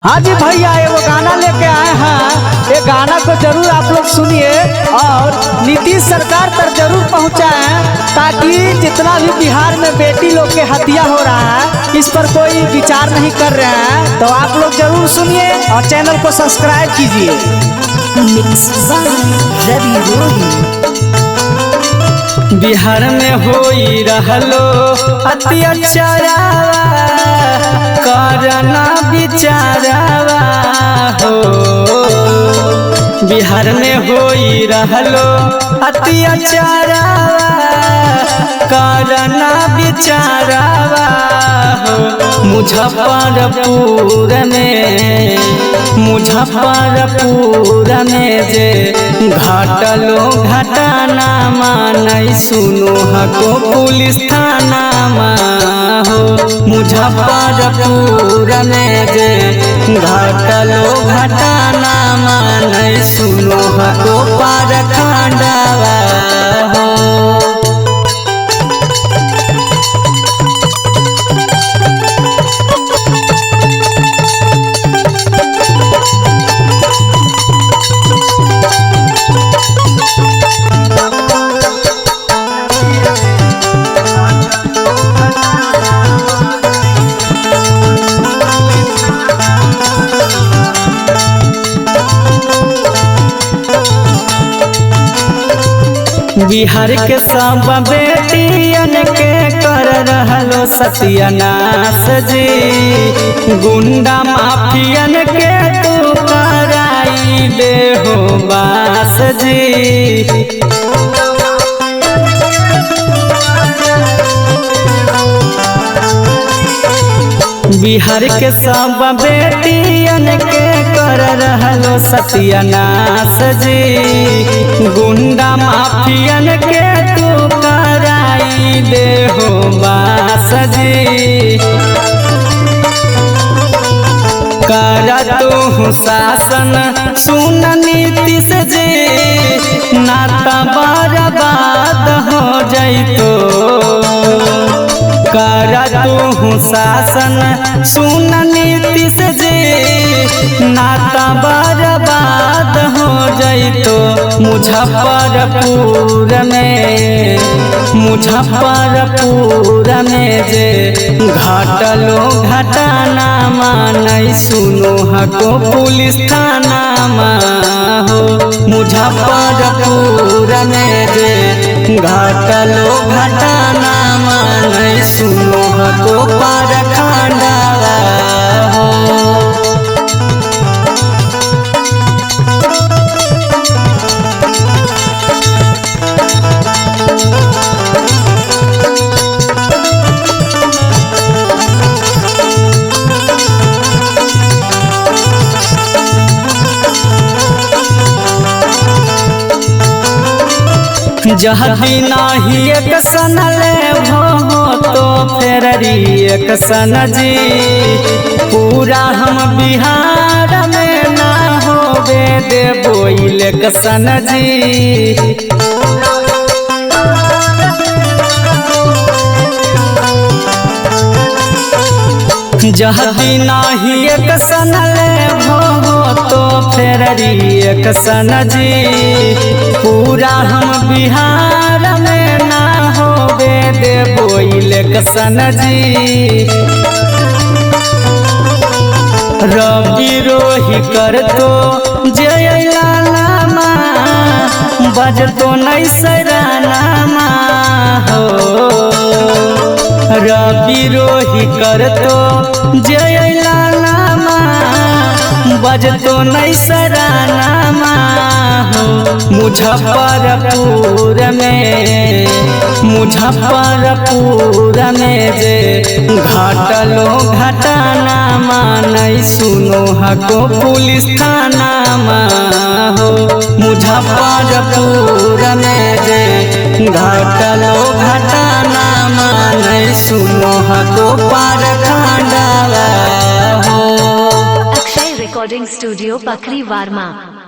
हाँ जी भैया, एगो गाना लेके आए हैं। ये गाना को जरूर आप लोग सुनिए और नीतीश सरकार तक जरूर पहुंचाएं, ताकि जितना भी बिहार में बेटी लोग के हत्या हो रहा है इस पर कोई विचार नहीं कर रहे हैं। तो आप लोग जरूर सुनिए और चैनल को सब्सक्राइब कीजिए। बिहार में होई रहलो अत्याचारवा करना विचारवा हो। बिहार में होई रहलो अत्याचारवा करना विचारवा हो। मुजफ्फरपुर में जे घटलो घटना मानई सुनो हको पुलिस थाना हो। मुजफ्फरपुर में जे घटलो घटना मानई सुनो हको पारखंडवा हो। बिहार के सब बेटियन के कर रहलो सत्यानाश जी। गुंडा माफियन के तू कराई दे हो बास जी। बिहार के सब बेटियन के कर रहलो सत्यानाश जी। गुंडा माफियन के तू कराई दे हो बास जी। कर तू शासन सुन नीतीश जी, नाता बर्बाद हो जैतो। कर तू शासन सुन नीतीश जी, नाता बर्बाद हो जैतो। मुजफ्फरपुर में जे घटलो घटना मानई सुनो हको पुलिस थाना हो। मुजफ्फरपुर में जे घटलो घटना मानई सुनो हको पारखंडवा हो। जहदी नाही एक सन ले हो तो फिर एक सन जी। पूरा हम बिहार में ना होवे देबो एक सन जी। जहदी नाही एक सन ले हो तो फिर एक सन जी। पूरा हम बिहार में ना होवे देबो एक सन जी। रवि रोही कर तो जयला नामा बजतो नहीं सरानामा हो। रवि रोही कर तो जयला नामा बजतो नहीं सरानामा हो। मुजफ्फरपुर में जे घटलो घटना मानई सुनो हको पुलिस थाना हो। मुजफ्फरपुर में जे घटलो घटना मानई सुनो हको पारखंडवा हो। Akshay recording studio पखरी वार्मा।